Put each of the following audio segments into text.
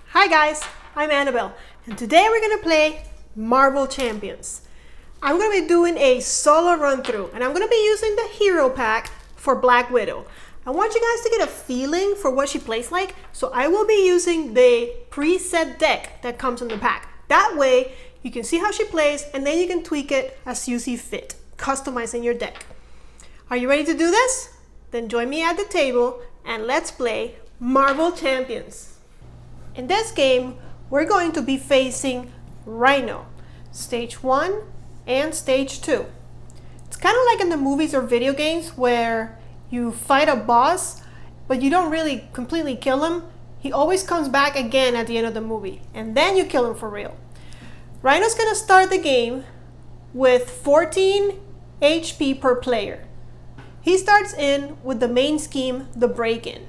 Hi guys, I'm Annabelle, and today we're going to play Marvel Champions. I'm going to be doing a solo run through, and I'm going to be using the hero pack for Black Widow. I want you guys to get a feeling for what she plays like, so I will be using the preset deck that comes in the pack. That way, you can see how she plays, and then you can tweak it as you see fit, customizing your deck. Are you ready to do this? Then join me at the table, and let's play Marvel Champions. In this game, we're going to be facing Rhino, Stage 1 and Stage 2. It's kind of like in the movies or video games where you fight a boss, but you don't really completely kill him. He always comes back again at the end of the movie, and then you kill him for real. Rhino's gonna start the game with 14 HP per player. He starts in with the main scheme, the break-in.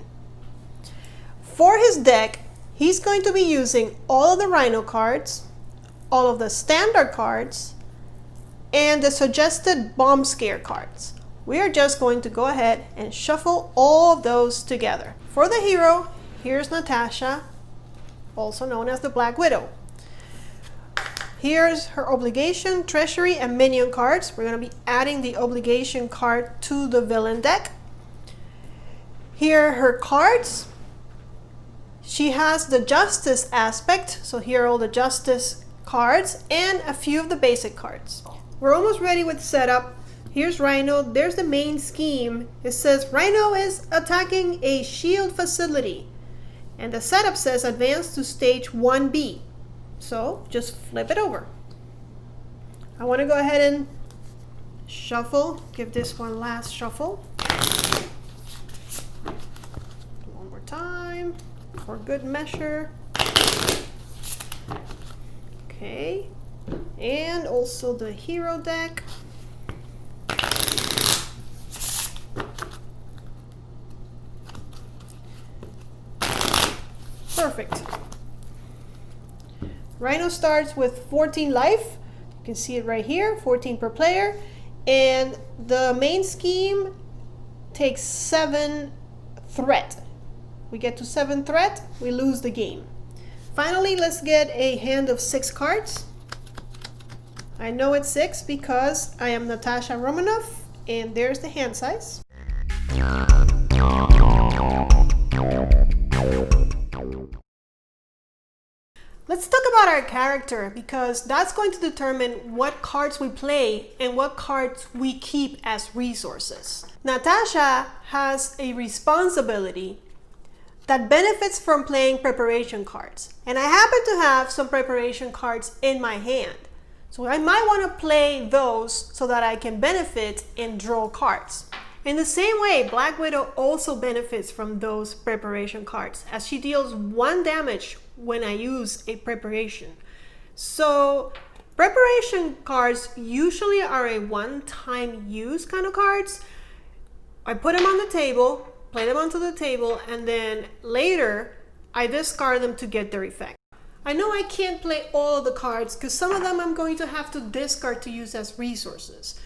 For his deck, he's going to be using all of the Rhino cards, all of the standard cards, and the suggested bomb scare cards. We are just going to go ahead and shuffle all of those together. For the hero, here's Natasha, also known as the Black Widow. Here's her obligation, treasury, and minion cards. We're going to be adding the obligation card to the villain deck. Here are her cards. She has the justice aspect, so here are all the justice cards and a few of the basic cards. We're almost ready with setup. Here's Rhino. There's the main scheme. It says Rhino is attacking a shield facility. And the setup says advance to stage 1B. So just flip it over. I want to go ahead and shuffle. Give this one last shuffle. One more time for good measure. Okay. And also the hero deck. Perfect. Rhino starts with 14 life. You can see it right here, 14 per player. And the main scheme takes 7 threat. We get to 7 threat, we lose the game. Finally, let's get a hand of 6 cards. I know it's 6 because I am Natasha Romanoff, and there's the hand size. Let's talk about our character, because that's going to determine what cards we play and what cards we keep as resources. Natasha has a responsibility that benefits from playing preparation cards, and I happen to have some preparation cards in my hand. So I might want to play those so that I can benefit and draw cards. In the same way, Black Widow also benefits from those preparation cards, as she deals 1 damage when I use a preparation. So preparation cards usually are a one-time use kind of cards. I put them on the table, play them onto the table, and then later I discard them to get their effect. I know I can't play all of the cards because some of them I'm going to have to discard to use as resources.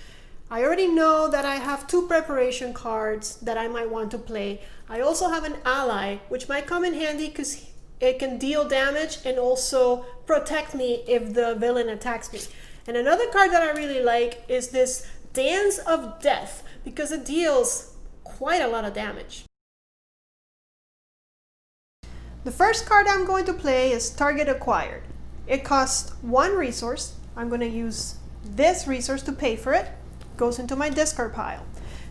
I already know that I have 2 preparation cards that I might want to play. I also have an ally, which might come in handy because it can deal damage and also protect me if the villain attacks me. And another card that I really like is this Dance of Death, because it deals quite a lot of damage. The first card I'm going to play is Target Acquired. It costs 1 resource. I'm going to use this resource to pay for it. Goes into my discard pile.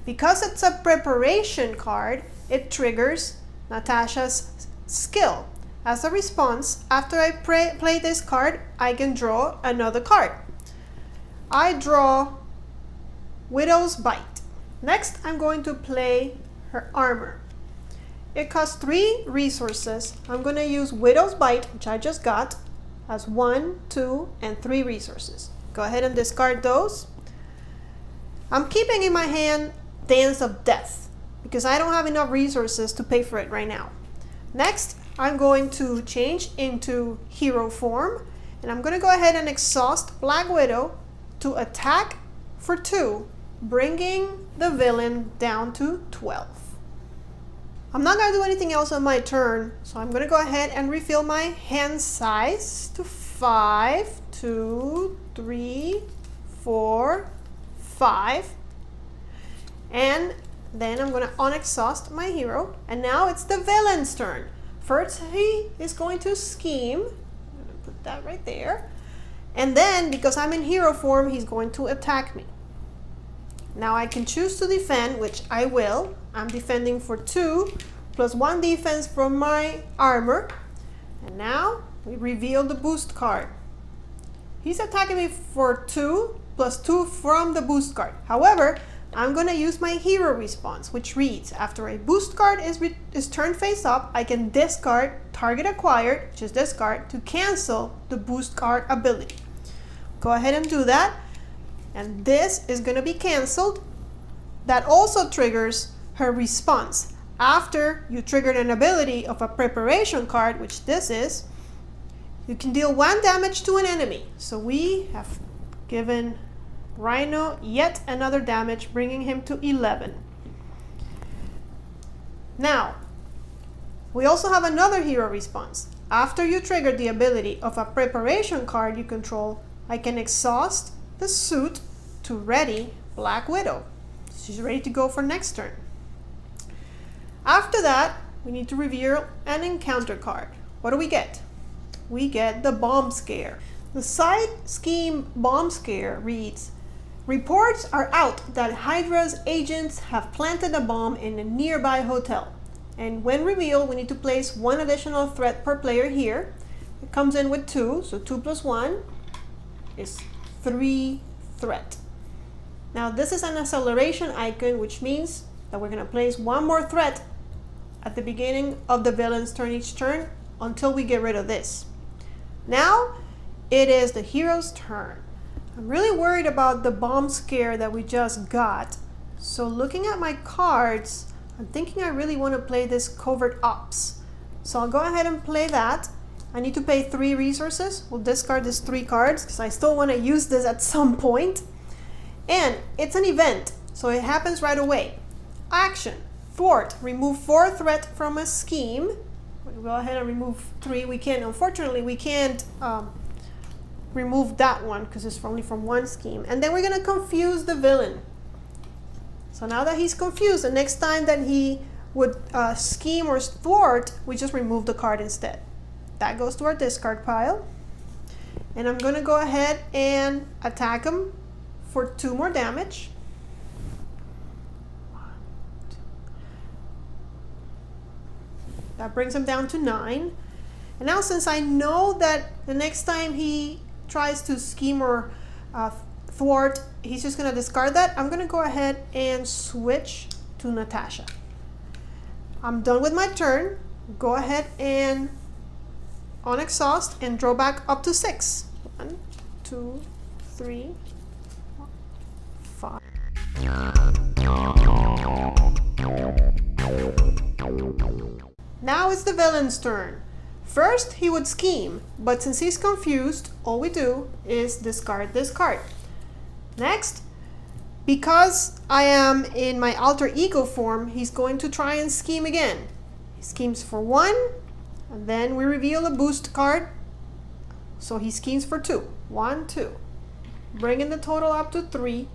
Because it's a preparation card, it triggers Natasha's skill. As a response, after I play this card, I can draw another card. I draw Widow's Bite. Next, I'm going to play her armor. It costs 3 resources. I'm going to use Widow's Bite, which I just got, as 1, 2, and 3 resources. Go ahead and discard those. I'm keeping in my hand Dance of Death because I don't have enough resources to pay for it right now. Next, I'm going to change into hero form, and I'm going to go ahead and exhaust Black Widow to attack for 2, bringing the villain down to 12. I'm not going to do anything else on my turn, so I'm going to go ahead and refill my hand size to 5, 2, 3, 4, 5. And then I'm going to unexhaust my hero. And now it's the villain's turn. First, he is going to scheme. I'm going to put that right there. And then, because I'm in hero form, he's going to attack me. Now I can choose to defend, which I will. I'm defending for 2, plus 1 defense from my armor. And now we reveal the boost card. He's attacking me for 2, plus 2 from the boost card. However, I'm going to use my hero response, which reads, after a boost card is turned face up, I can discard target acquired, which is this card, to cancel the boost card ability. Go ahead and do that. And this is going to be canceled. That also triggers her response. After you triggered an ability of a preparation card, which this is, you can deal 1 damage to an enemy. So we have given Rhino yet another damage, bringing him to 11. Now, we also have another hero response. After you trigger the ability of a preparation card you control, I can exhaust the suit to ready Black Widow. She's ready to go for next turn. After that, we need to reveal an encounter card. What do we get? We get the Bomb Scare. The side scheme Bomb Scare reads, reports are out that Hydra's agents have planted a bomb in a nearby hotel. And when revealed, we need to place 1 additional threat per player here. It comes in with 2, so 2 plus 1 is 3 threat. Now this is an acceleration icon, which means that we're going to place 1 more threat at the beginning of the villain's turn each turn until we get rid of this. Now it is the hero's turn. I'm really worried about the bomb scare that we just got. So looking at my cards, I'm thinking I really want to play this covert ops. So I'll go ahead and play that. I need to pay 3 resources. We'll discard these 3 cards because I still want to use this at some point. And it's an event, so it happens right away. Action, thwart, remove 4 threat from a scheme. We'll go ahead and remove 3. Unfortunately, we can't remove that one because it's only from 1 scheme. And then we're going to confuse the villain. So now that he's confused, the next time that he would scheme or thwart, we just remove the card instead. That goes to our discard pile. And I'm going to go ahead and attack him for 2 more damage. 1, 2. That brings him down to 9. And now since I know that the next time he tries to scheme or thwart, he's just going to discard that, I'm going to go ahead and switch to Natasha. I'm done with my turn. Go ahead and unexhaust and draw back up to 6. 1, 2, 3, 4, 5. Now it's the villain's turn. First, he would scheme, but since he's confused, all we do is discard this card. Next, because I am in my alter ego form, he's going to try and scheme again. He schemes for 1, and then we reveal a boost card. So he schemes for 2. 1, 2. Bringing the total up to 3.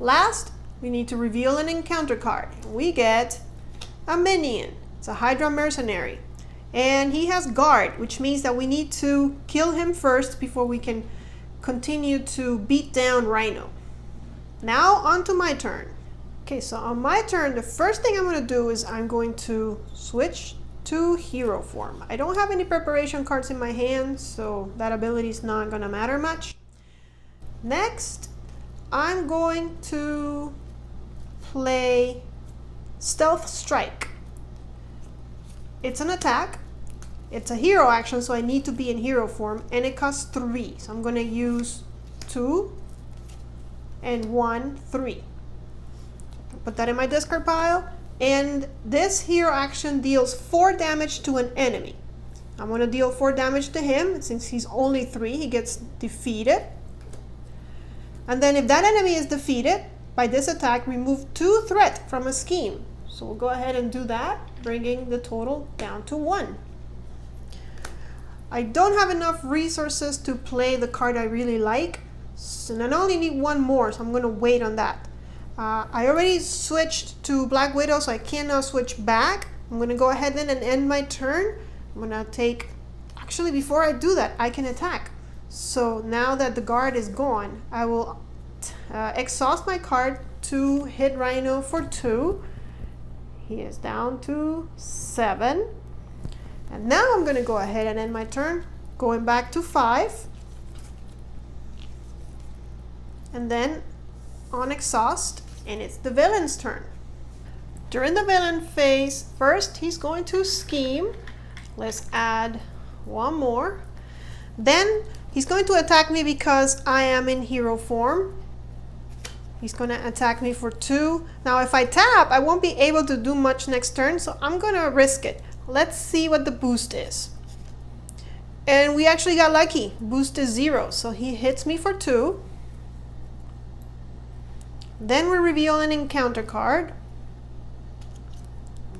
Last, we need to reveal an encounter card. We get a minion. It's a Hydra mercenary. And he has guard, which means that we need to kill him first before we can continue to beat down Rhino. Now on to my turn. Okay, so on my turn, the first thing I'm going to do is I'm going to switch to hero form. I don't have any preparation cards in my hand, so that ability is not going to matter much. Next, I'm going to play Stealth Strike. It's an attack. It's a hero action, so I need to be in hero form, and it costs 3. So I'm going to use 2 and 1, 3. Put that in my discard pile, and this hero action deals 4 damage to an enemy. I'm going to deal 4 damage to him. Since he's only 3, he gets defeated. And then if that enemy is defeated, by this attack, remove 2 threat from a scheme. So we'll go ahead and do that, bringing the total down to 1. I don't have enough resources to play the card I really like, and I only need one more, so I'm going to wait on that. I already switched to Black Widow, so I can now switch back. I'm going to go ahead then and end my turn. I'm going to take, actually before I do that, I can attack. So now that the guard is gone, I will exhaust my card to hit Rhino for 2. He is down to 7. And now I'm going to go ahead and end my turn, going back to 5. And then on exhaust, and it's the villain's turn. During the villain phase, first he's going to scheme. Let's add one more. Then he's going to attack me because I am in hero form. He's going to attack me for 2. Now if I tap, I won't be able to do much next turn, so I'm going to risk it. Let's see what the boost is. And we actually got lucky. Boost is 0, so he hits me for 2. Then we reveal an encounter card.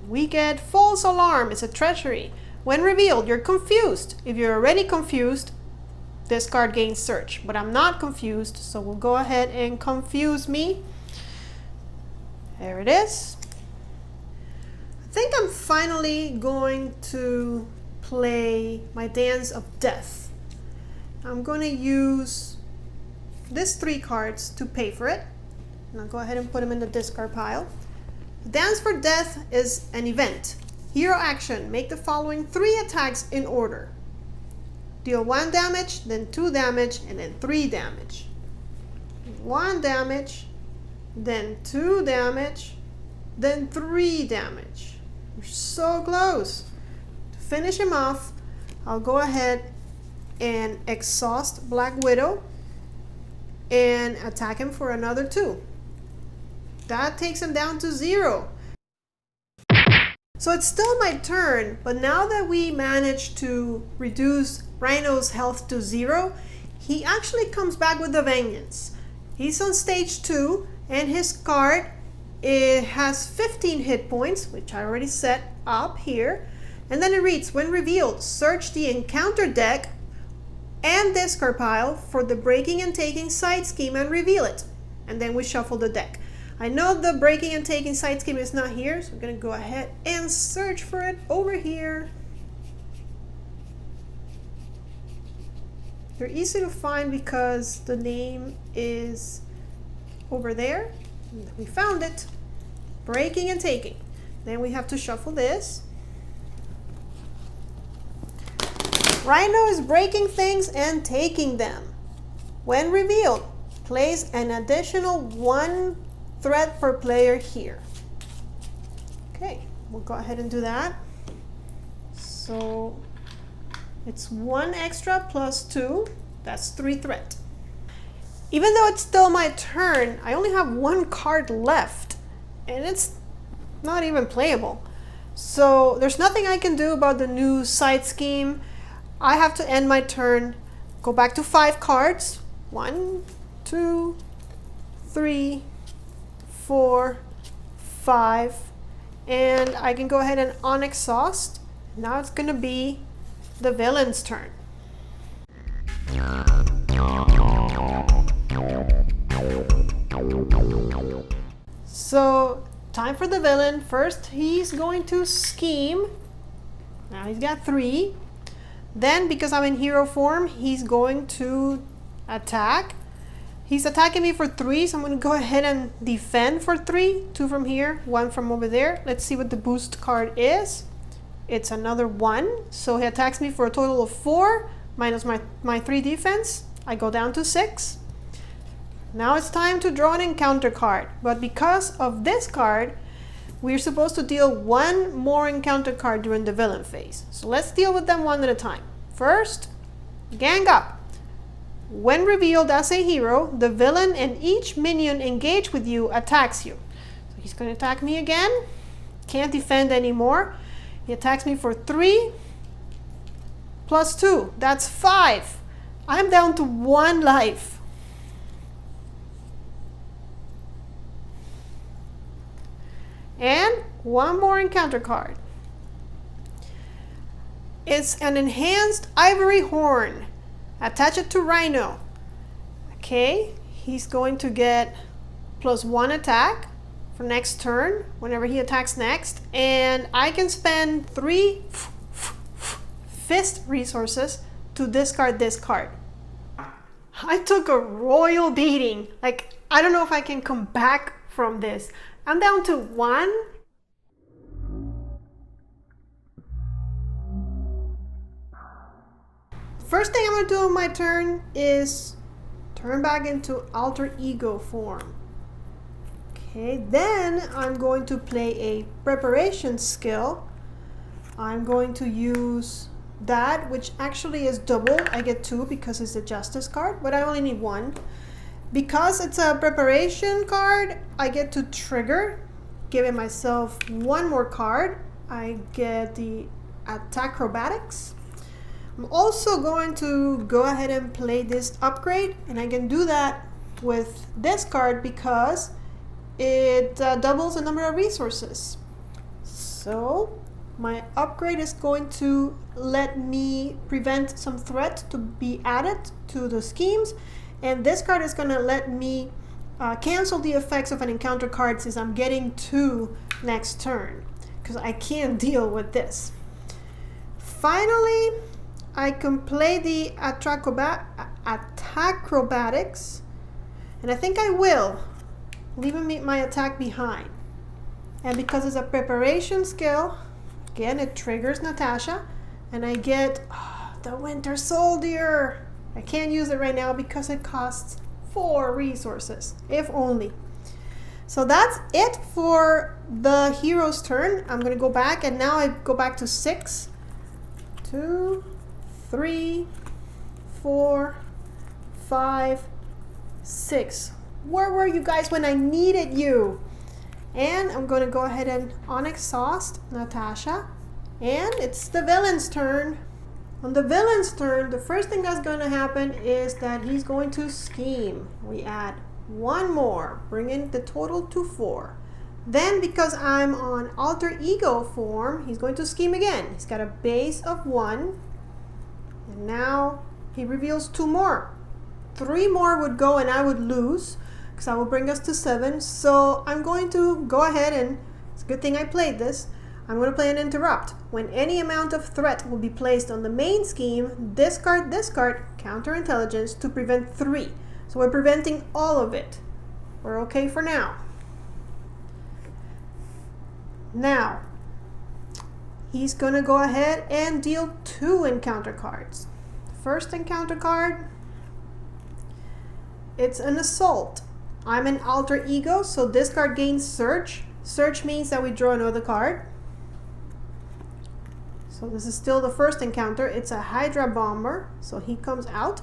We get false alarm. It's a treachery. When revealed, you're confused. If you're already confused, this card gains search, but I'm not confused, so we'll go ahead and confuse me. There it is. I think I'm finally going to play my Dance of Death. I'm going to use these 3 cards to pay for it. And I'll go ahead and put them in the discard pile. Dance for Death is an event. Hero action. Make the following 3 attacks in order. Deal 1 damage, then 2 damage, and then 3 damage. 1 damage, then 2 damage, then 3 damage. We're so close. To finish him off, I'll go ahead and exhaust Black Widow and attack him for another 2. That takes him down to 0. So it's still my turn, but now that we managed to reduce Rhino's health to 0, he actually comes back with a vengeance. He's on stage 2, and his card, it has 15 hit points, which I already set up here. And then it reads, when revealed, search the encounter deck and discard pile for the breaking and taking side scheme and reveal it. And then we shuffle the deck. I know the breaking and taking side scheme is not here, so I'm going to go ahead and search for it over here. They're easy to find because the name is over there. We found it. Breaking and taking. Then we have to shuffle this. Rhino is breaking things and taking them. When revealed, place an additional 1 threat per player here. Okay, we'll go ahead and do that. So it's 1 extra plus 2. That's 3 threat. Even though it's still my turn, I only have 1 card left, and it's not even playable. So there's nothing I can do about the new side scheme. I have to end my turn, go back to 5 cards. 1, 2, 3, 4, 5, and I can go ahead and unexhaust. Now it's gonna be the villain's turn. So time for the villain. First he's going to scheme. Now he's got 3. Then because I'm in hero form, he's going to attack. He's attacking me for 3, so I'm going to go ahead and defend for 3. 2 from here, 1 from over there. Let's see what the boost card is. It's another 1. So he attacks me for a total of 4 minus my 3 defense. I go down to 6. Now it's time to draw an encounter card. But because of this card, we're supposed to deal 1 more encounter card during the villain phase. So let's deal with them one at a time. First, gang up. When revealed as a hero, the villain and each minion engaged with you attacks you. So he's going to attack me again. Can't defend anymore. He attacks me for 3 plus 2. That's 5. I'm down to 1 life. And one more encounter card. It's an enhanced ivory horn. Attach it to Rhino. Okay, he's going to get +1 attack for next turn, whenever he attacks next. And I can spend 3 fist resources to discard this card. I took a royal beating. Like, I don't know if I can come back from this. I'm down to 1. First thing I'm going to do on my turn is turn back into alter ego form. Okay, then I'm going to play a preparation skill. I'm going to use that, which actually is double. I get 2 because it's a justice card, but I only need 1. Because it's a preparation card, I get to trigger, giving myself 1 more card. I get the acrobatics. I'm also going to go ahead and play this upgrade, and I can do that with this card because it doubles the number of resources. So my upgrade is going to let me prevent some threat to be added to the schemes, and this card is going to let me cancel the effects of an encounter card since I'm getting 2 next turn, because I can't deal with this. Finally, I can play the acrobatics, and I think I will, leaving my attack behind. And because it's a preparation skill, again, it triggers Natasha, and I get the Winter Soldier. I can't use it right now because it costs 4 resources, if only. So that's it for the hero's turn. I'm going to go back, and now I go back to 6, 2, 3, 4, 5, 6. Where were you guys when I needed you? And I'm going to go ahead and unexhaust Natasha. And it's the villain's turn. On the villain's turn, the first thing that's going to happen is that he's going to scheme. We add 1 more, bringing the total to 4. Then, because I'm on alter ego form, he's going to scheme again. He's got a base of 1. And now he reveals 2 more. 3 more would go and I would lose, because that will bring us to 7. So I'm going to go ahead, and it's a good thing I played this. I'm going to play an interrupt. When any amount of threat will be placed on the main scheme, discard counterintelligence to prevent 3. So we're preventing all of it. We're okay for now. Now, he's going to go ahead and deal 2 encounter cards. First encounter card, it's an assault. I'm an alter ego, so this card gains search. Search means that we draw another card. So this is still the first encounter. It's a Hydra bomber, so he comes out.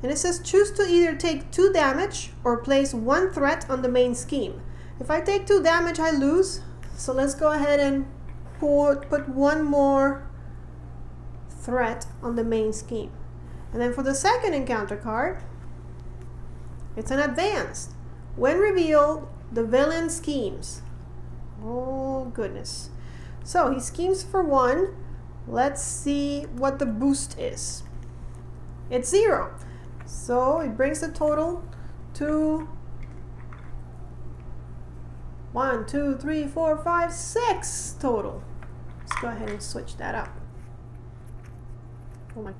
And it says choose to either take 2 damage or place 1 threat on the main scheme. If I take 2 damage, I lose. So let's go ahead and put 1 more threat on the main scheme. And then for the second encounter card, it's an advanced. When revealed, the villain schemes. Oh goodness. So he schemes for 1. Let's see what the boost is. It's 0. So it brings the total to 1, 2, 3, 4, 5, 6 total. Let's go ahead and switch that up. Oh my.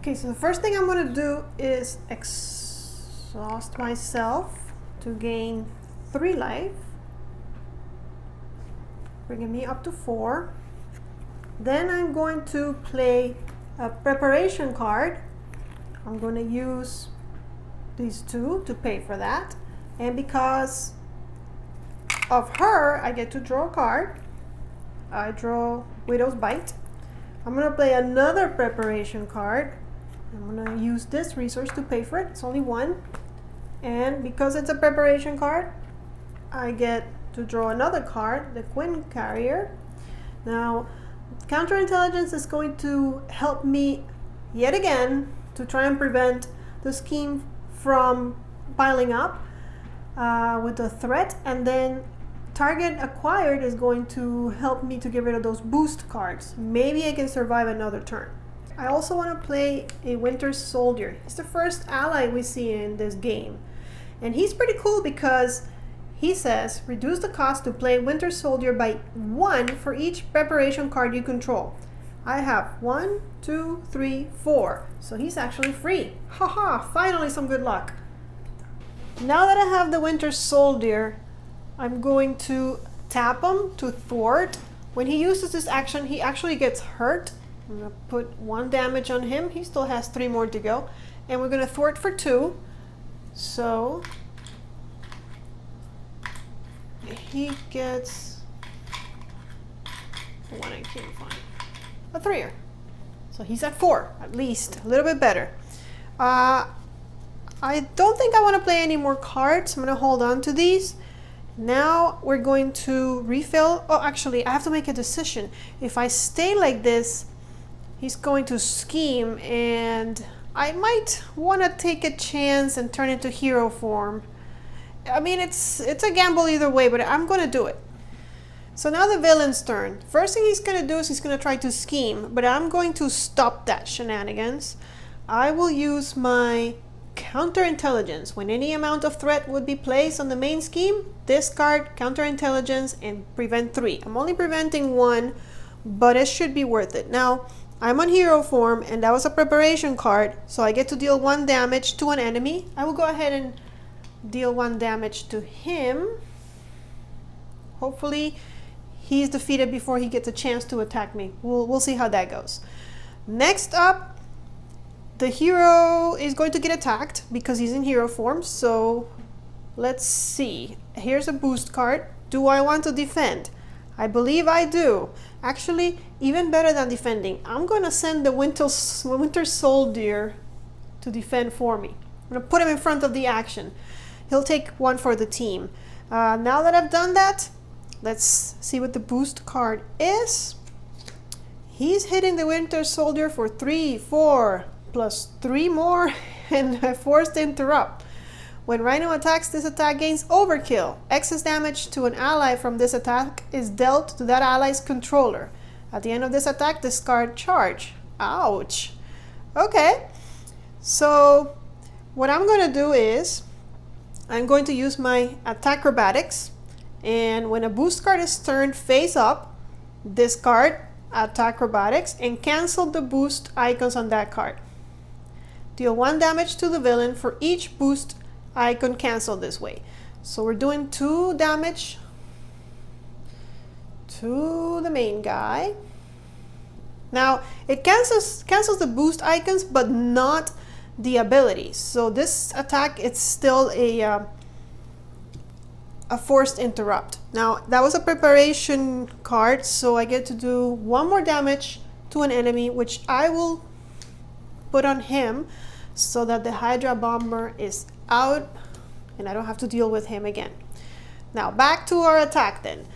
Okay, so the first thing I'm going to do is exhaust myself to gain 3 life, bringing me up to 4. Then I'm going to play a preparation card. I'm going to use these 2 to pay for that. And because of her, I get to draw a card. I draw Widow's Bite. I'm going to play another preparation card. I'm going to use this resource to pay for it. It's only 1. And because it's a preparation card, I get to draw another card, the Queen Carrier. Now, counterintelligence is going to help me yet again to try and prevent the scheme from piling up with the threat. And then target acquired is going to help me to get rid of those boost cards. Maybe I can survive another turn. I also want to play a Winter Soldier. He's the first ally we see in this game. And he's pretty cool because he says, reduce the cost to play Winter Soldier by 1 for each preparation card you control. I have 1, 2, 3, 4. So he's actually free. Haha, finally some good luck. Now that I have the Winter Soldier, I'm going to tap him to thwart. When he uses this action, he actually gets hurt. I'm going to put 1 damage on him. He still has 3 more to go. And we're going to thwart for 2. So he gets one I can't find. A 3er. So he's at 4, at least. A little bit better. I don't think I want to play any more cards. I'm going to hold on to these. Now we're going to refill. Oh, actually, I have to make a decision. If I stay like this, he's going to scheme, and I might want to take a chance and turn into hero form. I mean, it's a gamble either way, but I'm going to do it. So now the villain's turn. First thing he's going to do is he's going to try to scheme, but I'm going to stop that shenanigans. I will use my counterintelligence. When any amount of threat would be placed on the main scheme, discard counterintelligence and prevent 3. I'm only preventing 1, but it should be worth it. Now, I'm on hero form, and that was a preparation card, so I get to deal 1 damage to an enemy. I will go ahead and deal 1 damage to him. Hopefully, he's defeated before he gets a chance to attack me. We'll see how that goes. Next up, the hero is going to get attacked because he's in hero form. So let's see. Here's a boost card. Do I want to defend? I believe I do. Actually, even better than defending, I'm going to send the Winter Soldier to defend for me. I'm going to put him in front of the action. He'll take 1 for the team. Now that I've done that, let's see what the boost card is. He's hitting the Winter Soldier for 3, 4, plus 3 more, and I forced to interrupt. When Rhino attacks, this attack gains overkill. Excess damage to an ally from this attack is dealt to that ally's controller. At the end of this attack, discard charge. Ouch. Okay, so what I'm going to do is I'm going to use my attack acrobatics, and when a boost card is turned face up, discard attack acrobatics and cancel the boost icons on that card. Deal 1 damage to the villain for each boost icon canceled this way. So we're doing 2 damage to the main guy. Now it cancels the boost icons, but not the abilities. So this attack, it's still a forced interrupt. Now that was a preparation card, so I get to do 1 more damage to an enemy, which I will put on him so that the Hydra Bomber is out and I don't have to deal with him again. Now back to our attack then.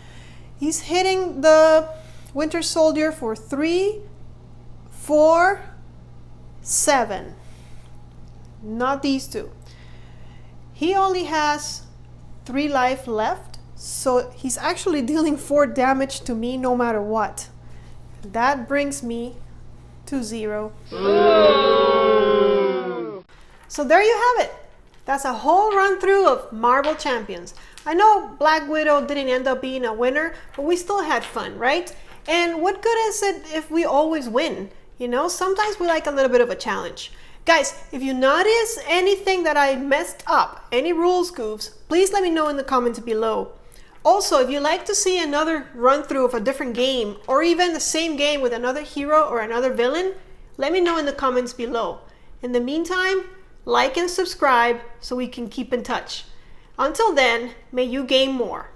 He's hitting the Winter Soldier for 3, 4, 7. Not these 2. He only has 3 life left, so he's actually dealing 4 damage to me no matter what. That brings me to 0. So there you have it. That's a whole run through of Marvel Champions. I know Black Widow didn't end up being a winner, but we still had fun, right? And what good is it if we always win? You know, sometimes we like a little bit of a challenge. Guys, if you notice anything that I messed up, any rules goofs, please let me know in the comments below. Also, if you'd like to see another run through of a different game, or even the same game with another hero or another villain, let me know in the comments below. In the meantime, like and subscribe so we can keep in touch. Until then, may you game more.